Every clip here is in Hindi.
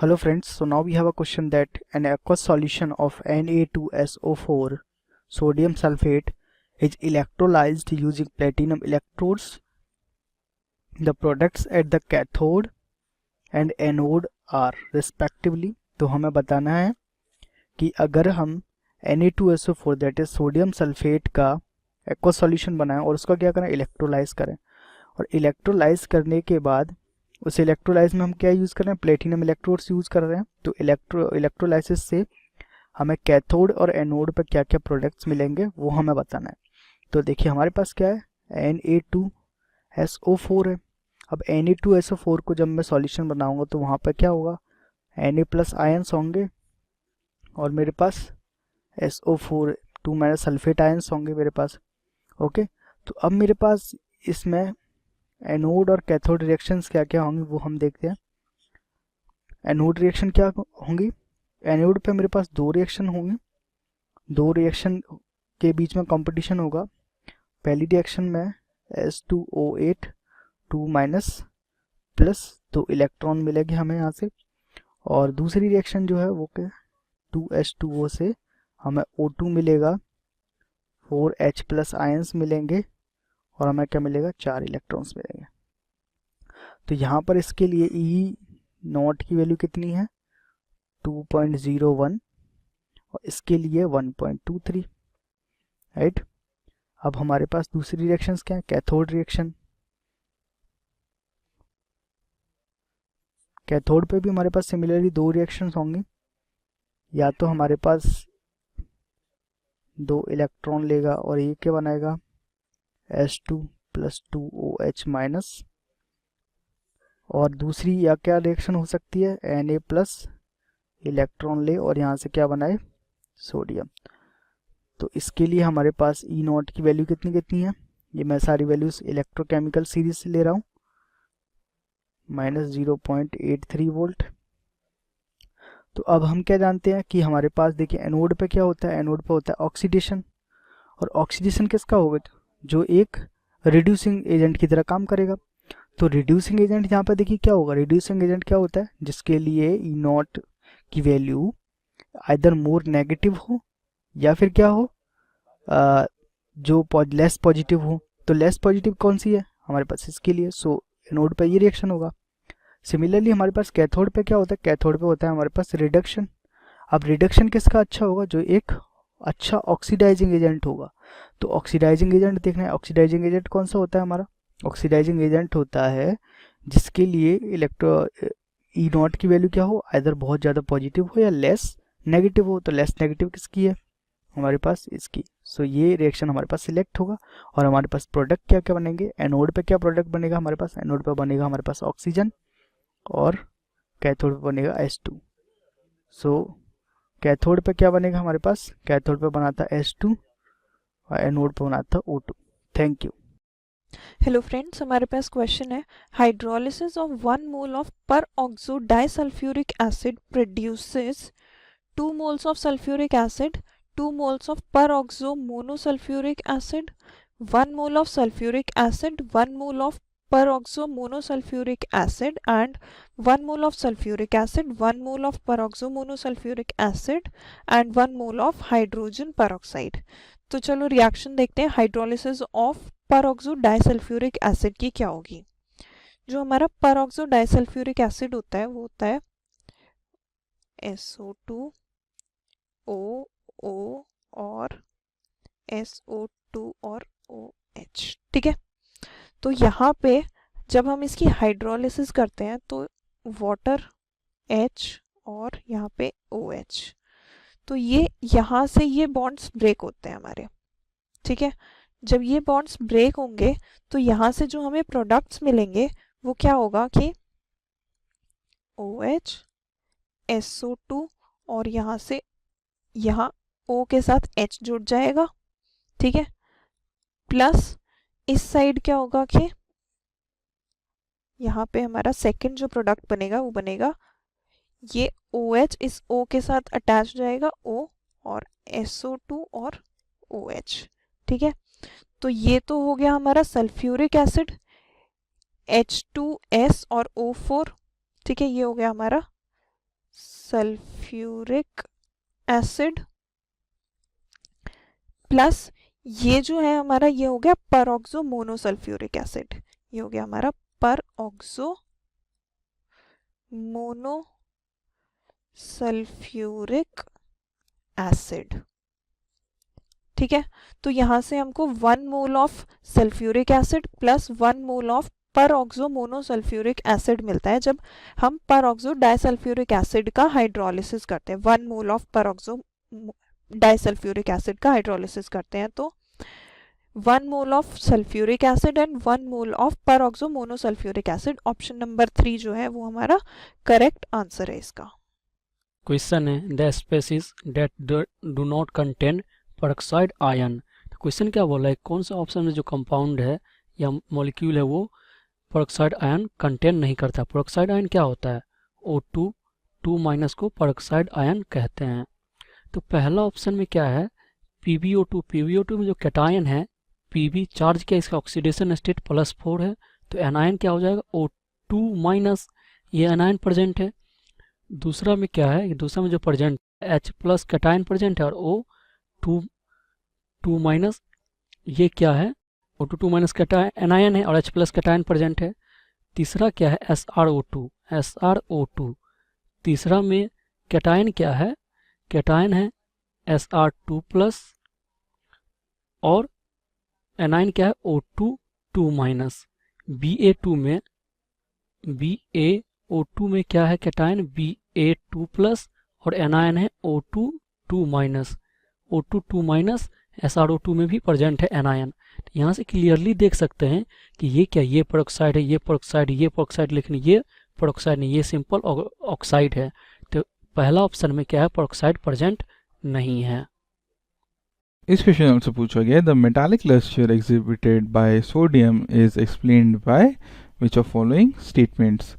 Hello friends, so now we have a question that an aqueous solution of Na2SO4 sodium sulfate is electrolyzed using platinum electrodes. The products at the cathode and anode are respectively. तो हमें बताना है कि अगर हम Na2SO4 that is sodium sulphate का एक्वस सॉल्यूशन बनाएं और उसका क्या करें, इलेक्ट्रोलाइज करें, और इलेक्ट्रोलाइज करने के बाद उस इलेक्ट्रोलाइज में हम क्या यूज़ कर रहे हैं, प्लेटिनम इलेक्ट्रोड्स यूज़ कर रहे हैं। तो इलेक्ट्रोलाइसिस से हमें कैथोड और एनोड पर क्या क्या प्रोडक्ट्स मिलेंगे वो हमें बताना है। तो देखिए हमारे पास क्या है, Na2SO4 है। अब Na2SO4 को जब मैं सॉल्यूशन बनाऊंगा तो वहाँ पर क्या होगा, Na प्लस आयंस होंगे और मेरे पास SO4 2 माइनस सल्फेट आयंस होंगे मेरे पास। ओके, तो अब मेरे पास इसमें एनोड और कैथोड रिएक्शंस क्या क्या होंगी वो हम देखते हैं। एनोड रिएक्शन क्या होंगी, एनोड पे मेरे पास दो रिएक्शन होंगे, दो रिएक्शन के बीच में कंपटीशन होगा। पहली रिएक्शन में S2O8 2 माइनस प्लस तो इलेक्ट्रॉन मिलेगी हमें यहाँ से, और दूसरी रिएक्शन जो है वो क्या 2H2O से हमें O2 मिलेगा, 4H प्लस आयंस मिलेंगे और हमें क्या मिलेगा, 4 इलेक्ट्रॉन्स मिलेंगे। तो यहाँ पर इसके लिए ई नॉट की वैल्यू कितनी है, 2.01 और इसके लिए 1.23, राइट। अब हमारे पास दूसरी रिएक्शंस क्या है, कैथोड रिएक्शन। कैथोड पे भी हमारे पास सिमिलरली दो रिएक्शंस होंगी, या तो हमारे पास दो इलेक्ट्रॉन लेगा और ये क्या बनाएगा, S2 प्लस 2OH माइनस, और दूसरी या क्या रिएक्शन हो सकती है, Na प्लस इलेक्ट्रॉन ले और यहाँ से क्या बनाए, सोडियम। तो इसके लिए हमारे पास ई नॉट की वैल्यू कितनी कितनी है, ये मैं सारी वैल्यूज इलेक्ट्रोकेमिकल सीरीज से ले रहा हूँ, -0.83 वोल्ट। तो अब हम क्या जानते हैं कि हमारे पास देखिए एनोड पे क्या होता है, एनोड पे होता है ऑक्सीडेशन, और ऑक्सीडेशन किसका होगा, जो एक रिड्यूसिंग एजेंट की तरह काम करेगा। तो रिड्यूसिंग एजेंट यहाँ पे देखिए क्या होगा, रिड्यूसिंग एजेंट क्या होता है, जिसके लिए ई नॉट की वैल्यू आइदर मोर नेगेटिव हो या फिर क्या हो, जो लेस पॉजिटिव हो। तो लेस पॉजिटिव कौन सी है हमारे पास, इसके लिए सो एनोड पे ये रिएक्शन होगा। सिमिलरली हमारे पास कैथोड पे क्या होता है, कैथोड पे होता है हमारे पास रिडक्शन। अब रिडक्शन किसका अच्छा होगा, जो एक अच्छा ऑक्सीडाइजिंग एजेंट होगा। तो ऑक्सीडाइजिंग एजेंट देखना है, ऑक्सीडाइजिंग एजेंट कौन सा होता है हमारा, ऑक्सीडाइजिंग एजेंट होता है जिसके लिए ई नॉट की वैल्यू क्या हो, आइदर बहुत ज़्यादा पॉजिटिव हो या लेस नेगेटिव हो। तो लेस नेगेटिव किसकी है हमारे पास, इसकी। सो ये रिएक्शन हमारे पास सिलेक्ट होगा और हमारे पास प्रोडक्ट क्या क्या बनेंगे, एनोड पे क्या प्रोडक्ट बनेगा हमारे पास, एनोड पे बनेगा हमारे पास ऑक्सीजन और कैथोड पे बनेगा H2। सो कैथोड पे क्या बनेगा हमारे पास, कैथोड पे बनाता H2 और एनोड पे बनाता O2। Thank you. Hello friends, हमारे पास क्वेश्चन है, हाइड्रोलिसिस ऑफ 1 मोल ऑफ पर oxo disulphuric acid produces 2 moles of sulphuric acid, 2 moles of peroxo monosulfuric acid, 1 mole of sulfuric acid, 1 mole of peroxo monosulfuric acid and 1 mole of sulfuric acid, 1 mole of peroxo monosulfuric acid and 1 mole of hydrogen peroxide। तो चलो रिएक्शन देखते हैं hydrolysis of peroxo disulphuric acid की क्या होगी। जो हमारा पेरोक्सो डाइसल्फ्यूरिक एसिड होता है वो होता है SO2 O और SO2 और OH, ठीक है। तो यहाँ पे जब हम इसकी हाइड्रोलिसिस करते हैं तो वाटर H और यहाँ पे OH, तो ये यहाँ से ये बॉन्ड्स ब्रेक होते हैं हमारे, ठीक है। जब ये बॉन्ड्स ब्रेक होंगे तो यहाँ से जो हमें प्रोडक्ट्स मिलेंगे वो क्या होगा कि OH SO2 और यहाँ से यहाँ O के साथ H जुड़ जाएगा, ठीक है। प्लस इस साइड क्या होगा कि यहाँ पे हमारा सेकंड जो प्रोडक्ट बनेगा वो बनेगा ये OH इस O के साथ अटैच हो जाएगा O और SO2 और OH, ठीक है। तो ये तो हो गया हमारा सल्फ्यूरिक एसिड H2S और O4, ठीक है। ये हो गया हमारा सल्फ्यूरिक एसिड प्लस ये जो है हमारा ये हो गया परऑक्सो मोनोसल्फ्यूरिक एसिड, ये हो गया हमारा परऑक्सो मोनोसल्फ्यूरिक एसिड। ठीक है, तो यहाँ से हमको 1 mole of sulphuric acid plus 1 mole of peroxo monosulphuric acid मिलता है जब हम परऑक्सो डाइसल्फ्यूरिक एसिड का हाइड्रोलिसिस करते हैं। 1 mole of peroxo disulphuric acid का हाइड्रोलिसिस करते हैं तो 1 mole of sulphuric acid and 1 mole of peroxo monosulphuric acid. Option number 3 जो है वो हमारा करेक्ट आंसर है इसका। क्वेश्चन है the species that do not contain peroxide ion. तो क्वेश्चन क्या बोला है, कौन सा ऑप्शन में जो कंपाउंड है या मॉलिक्यूल है वो पेरोक्साइड आयन कंटेन नहीं करता। पेरोक्साइड आयन क्या होता है, O2 2 माइनस को पेरोक्साइड आयन कहते हैं। तो पहला ऑप्शन में क्या है, PbO2। PbO2 में जो कैटायन है Pb चार्ज क्या, इसका ऑक्सीडेशन स्टेट +4 है, तो एनायन क्या हो जाएगा O2 माइनस, ये एनायन प्रेजेंट है। दूसरा में क्या है, दूसरा में जो प्रेजेंट H+ कैटायन प्रेजेंट है और O2 माइनस, ये क्या है O2 2 माइनस कैटायन एनायन है और H+ कैटायन प्रेजेंट है। तीसरा क्या है SrO2। तीसरा में कैटायन क्या है, कैटायन है Sr2+ और एनायन क्या है O2 2 माइनस। BaO2 में क्या है कैटायन Ba2+ और एनायन है O2 2 minus. O2 2 minus SrO2 में भी प्रेजेंट है एनायन। तो यहाँ से क्लियरली देख सकते हैं कि ये क्या, ये पेरोक्साइड है, ये पेरोक्साइड, ये पेरोक्साइड, लेकिन ये पेरोक्साइड नहीं, ये सिंपल ऑक्साइड है। तो पहला ऑप्शन में क्या है, पेरोक्साइड प्रेजेंट नहीं है। इस क्वेश्चन में पूछा गया the metallic lustre exhibited by sodium is explained by which of following statements.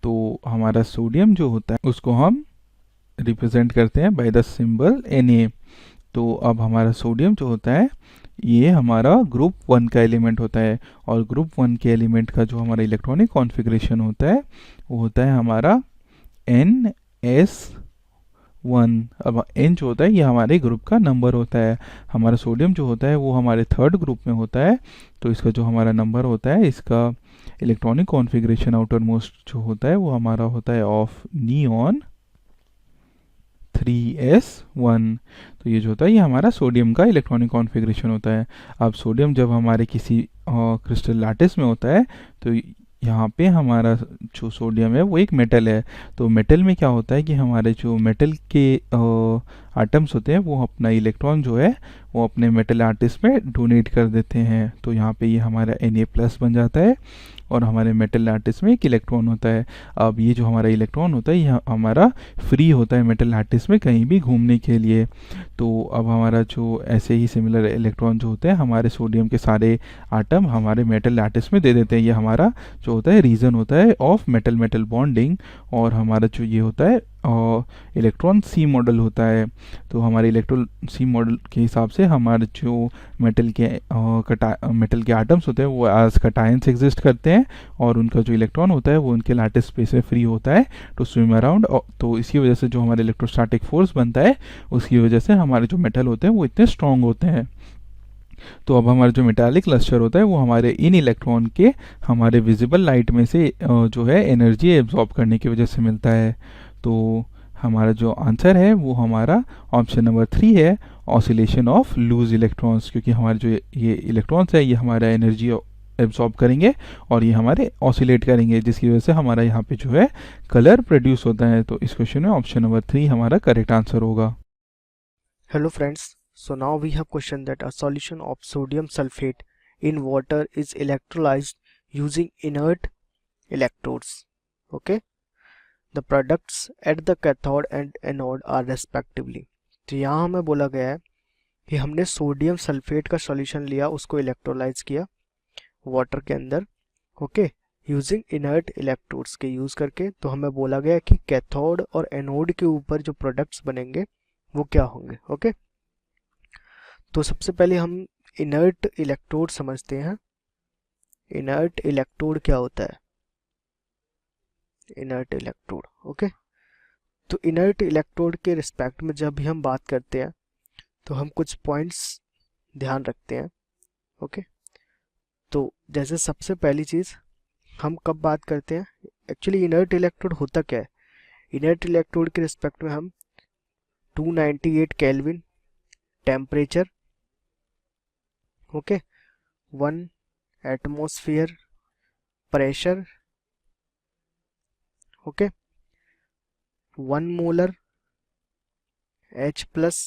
तो हमारा सोडियम जो होता है उसको हम रिप्रेजेंट करते हैं बाय द सिंबल Na। तो अब हमारा सोडियम जो होता है ये हमारा ग्रुप 1 का एलिमेंट होता है और ग्रुप 1 के एलिमेंट का जो हमारा इलेक्ट्रॉनिक कॉन्फ़िगरेशन होता है वो होता है हमारा NS1। अब N जो होता है ये हमारे ग्रुप का नंबर होता है। हमारा सोडियम जो होता है वो हमारे 3rd ग्रुप में होता है, तो इसका जो हमारा नंबर होता है, इसका इलेक्ट्रॉनिक कॉन्फ़िगरेशन आउटर मोस्ट जो होता है वो हमारा होता है ऑफ नियॉन 3s1। तो ये जो होता है ये हमारा सोडियम का इलेक्ट्रॉनिक कॉन्फ़िगरेशन होता है। अब सोडियम जब हमारे किसी क्रिस्टल लैटिस में होता है तो यहाँ पे हमारा जो सोडियम है वो एक मेटल है। तो मेटल में क्या होता है कि हमारे जो मेटल के आटम्स होते हैं वो अपना इलेक्ट्रॉन जो है वो अपने मेटल आर्टिस्ट में डोनेट कर देते हैं। तो यहाँ पे ये हमारा Na+ बन जाता है और हमारे मेटल आर्टिस्ट में एक इलेक्ट्रॉन होता है। अब ये जो हमारा इलेक्ट्रॉन होता है ये हमारा फ्री होता है मेटल आर्टिस्ट में कहीं भी घूमने के लिए। तो अब हमारा जो ऐसे ही सिमिलर इलेक्ट्रॉन जो होते हैं हमारे सोडियम के सारे आटम हमारे मेटल आर्टिस्ट में दे देते हैं। ये हमारा जो होता है रीज़न होता है ऑफ मेटल मेटल बॉन्डिंग। और हमारा जो ये होता है इलेक्ट्रॉन सी मॉडल होता है। तो हमारे इलेक्ट्रॉन सी मॉडल के हिसाब से हमारे जो मेटल के आटम्स होते हैं वो एज कटायंस एग्जिस्ट करते हैं और उनका जो इलेक्ट्रॉन होता है वो उनके लैटिस स्पेस में फ्री होता है टू स्विम अराउंड। तो इसी वजह से जो हमारे इलेक्ट्रोस्टैटिक फोर्स बनता है उसकी वजह से हमारे जो मेटल होते हैं वो इतने स्ट्रॉन्ग होते हैं। तो अब हमारा जो मेटालिक लस्टर होता है वो हमारे इन इलेक्ट्रॉन के हमारे विजिबल लाइट में से जो है एनर्जी एब्जॉर्ब करने की वजह से मिलता है। तो हमारा जो आंसर है वो हमारा ऑप्शन नंबर 3 है, ऑसिलेशन ऑफ लूज इलेक्ट्रॉन्स। क्योंकि हमारे जो ये इलेक्ट्रॉन्स है ये हमारा एनर्जी एब्जॉर्ब करेंगे और ये हमारे ऑसिलेट करेंगे जिसकी वजह से हमारा यहाँ पे जो है कलर प्रोड्यूस होता है। तो इस क्वेश्चन में ऑप्शन नंबर 3 हमारा करेक्ट आंसर होगा। Hello friends, so now we have question that a solution of sodium sulfate in water is electrolyzed using inert electrodes. Okay, the products at the cathode and anode are respectively. तो यहाँ हमें बोला गया है कि हमने सोडियम सल्फेट का सॉल्यूशन लिया, उसको इलेक्ट्रोलाइज किया वाटर के अंदर, ओके, यूजिंग इनर्ट इलेक्ट्रोड्स के यूज करके। तो हमें बोला गया कि कैथोड और एनोड के ऊपर जो प्रोडक्ट्स बनेंगे वो क्या होंगे। ओके, तो सबसे पहले हम इनर्ट इलेक्ट्रोड समझते हैं। इनर्ट इलेक्ट्रोड क्या होता है, इनर्ट इलेक्ट्रोड, ओके। तो इनर्ट इलेक्ट्रोड के रिस्पेक्ट में जब भी हम बात करते हैं तो हम कुछ पॉइंट्स ध्यान रखते हैं। ओके, तो जैसे सबसे पहली चीज़ हम कब बात करते हैं, एक्चुअली इनर्ट इलेक्ट्रोड होता क्या है। इनर्ट इलेक्ट्रोड के रिस्पेक्ट में हम 298 kelvin temperature, okay, 1 atmosphere pressure, okay, 1 molar H plus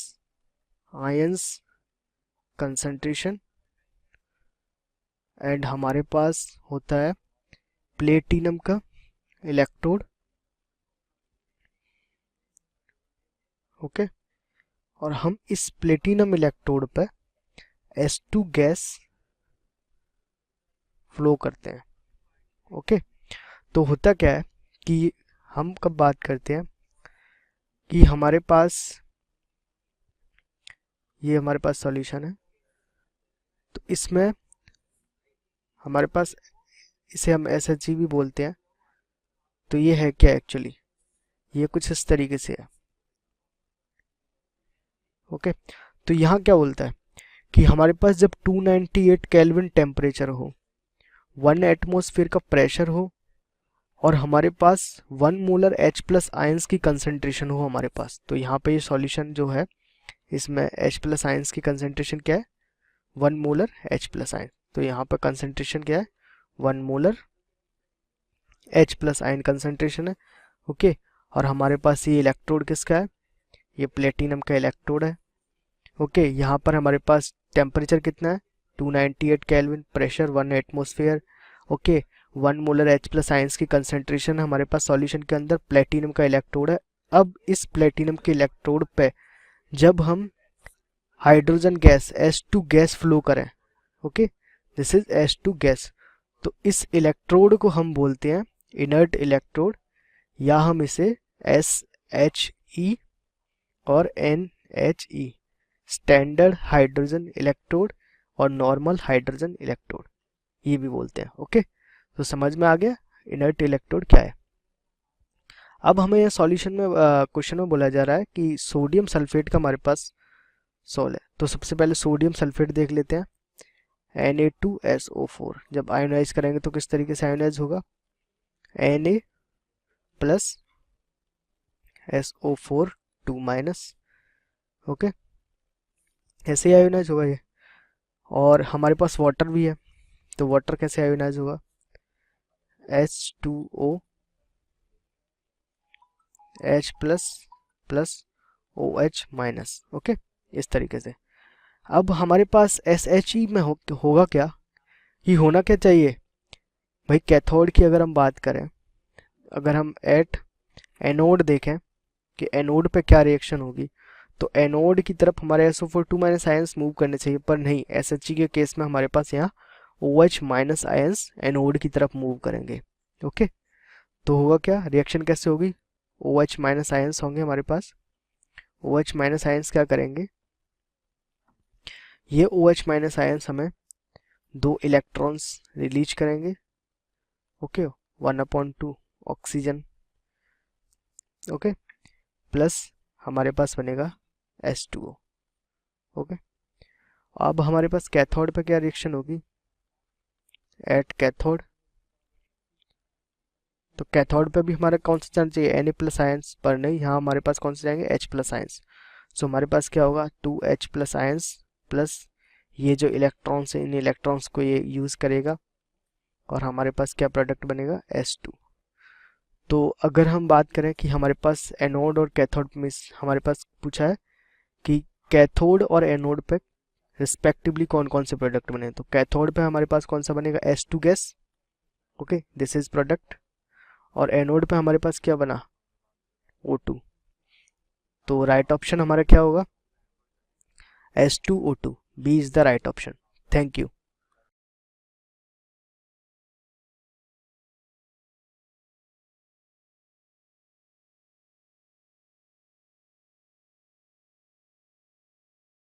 ions concentration, and हमारे पास होता है प्लेटिनम का इलेक्ट्रोड, ओके, और हम इस प्लेटिनम इलेक्ट्रोड पे S2 गैस फ्लो करते हैं। ओके, तो होता क्या है कि हम कब बात करते हैं कि हमारे पास ये हमारे पास सॉल्यूशन है, तो इसमें हमारे पास, इसे हम SHG भी बोलते हैं। तो ये है क्या एक्चुअली, ये कुछ इस तरीके से है। ओके, तो यहाँ क्या बोलता है कि हमारे पास जब 298 केल्विन टेम्परेचर हो, 1 एटमॉस्फेयर का प्रेशर हो, और हमारे पास 1 मोलर H प्लस आयंस की कंसंट्रेशन हो हमारे पास, तो यहाँ पे ये सॉल्यूशन जो है इसमें H प्लस आयंस की कंसंट्रेशन क्या है, 1 मोलर H प्लस आयन। तो यहाँ पर कंसंट्रेशन क्या है, 1 molar H plus ion concentration है। ओके, और हमारे पास ये इलेक्ट्रोड किसका है, ये प्लेटिनम का इलेक्ट्रोड है। ओके, यहाँ पर हमारे पास टेम्परेचर कितना है, 298 kelvin, pressure 1 atmosphere, okay, 1 molar H plus ions की कंसंट्रेशन है हमारे पास सॉल्यूशन के अंदर, प्लेटिनम का इलेक्ट्रोड है। अब इस प्लेटिनम के इलेक्ट्रोड पे जब हम hydrogen gas H2 gas flow करें, okay, this is H2 gas, तो इस इलेक्ट्रोड को हम बोलते हैं इनर्ट इलेक्ट्रोड, या हम इसे SHE और NHE, स्टैंडर्ड हाइड्रोजन इलेक्ट्रोड और नॉर्मल हाइड्रोजन इलेक्ट्रोड, ये भी बोलते हैं। ओके, तो समझ में आ गया इनर्ट इलेक्ट्रोड क्या है। अब हमें यह सॉल्यूशन में क्वेश्चन में बोला जा रहा है कि सोडियम सल्फेट का हमारे पास सोल है। तो सबसे पहले सोडियम सल्फेट देख लेते हैं, Na2SO4, जब आयोनाइज करेंगे तो किस तरीके से आयोनाइज होगा, Na प्लस SO4 2-, ओके, ऐसे ही आयोनाइज होगा ये। और हमारे पास वाटर भी है, तो वाटर कैसे आयोनाइज होगा, H2O H plus plus OH minus, okay, इस तरीके से। अब हमारे पास SHE में होगा क्या, कि होना क्या चाहिए भाई, कैथोड की अगर हम बात करें, अगर हम एट एनोड देखें कि एनोड पे क्या रिएक्शन होगी, तो एनोड की तरफ हमारे SO4 2- आयंस मूव करने चाहिए, पर नहीं, SHE के केस में हमारे पास यहाँ OH माइनस आयंस एनोड की तरफ मूव करेंगे। ओके, तो होगा क्या, रिएक्शन कैसे होगी, OH माइनस आयंस होंगे हमारे पास, OH माइनस आयंस क्या करेंगे, ये OH माइनस आयंस हमें 2 इलेक्ट्रॉन्स रिलीज करेंगे, ओके, 1/2 ऑक्सीजन, ओके, प्लस हमारे पास बनेगा H2O। ओके, अब हमारे पास कैथोड पे क्या रिएक्शन होगी, एट कैथोड, तो कैथोड पे भी हमारे कौन से जाना चाहिए, Na प्लस आयंस, पर नहीं, यहाँ हमारे पास कौन से जाएंगे, H प्लस आयंस। सो हमारे पास क्या होगा, 2H प्लस आयंस प्लस ये जो इलेक्ट्रॉन्स है, इन इलेक्ट्रॉन्स को ये यूज़ करेगा, और हमारे पास क्या प्रोडक्ट बनेगा, S2। तो अगर हम बात करें कि हमारे पास एनोड और कैथोड में हमारे पास पूछा है कि कैथोड और एनोड पे रिस्पेक्टिवली कौन कौन से प्रोडक्ट बने, तो कैथोड पे हमारे पास कौन सा बनेगा, S2 gas, okay, this is product, और एनोड पे हमारे पास क्या बना, O2। तो राइट ऑप्शन हमारा क्या होगा, S2O2, B is the right option. Thank you.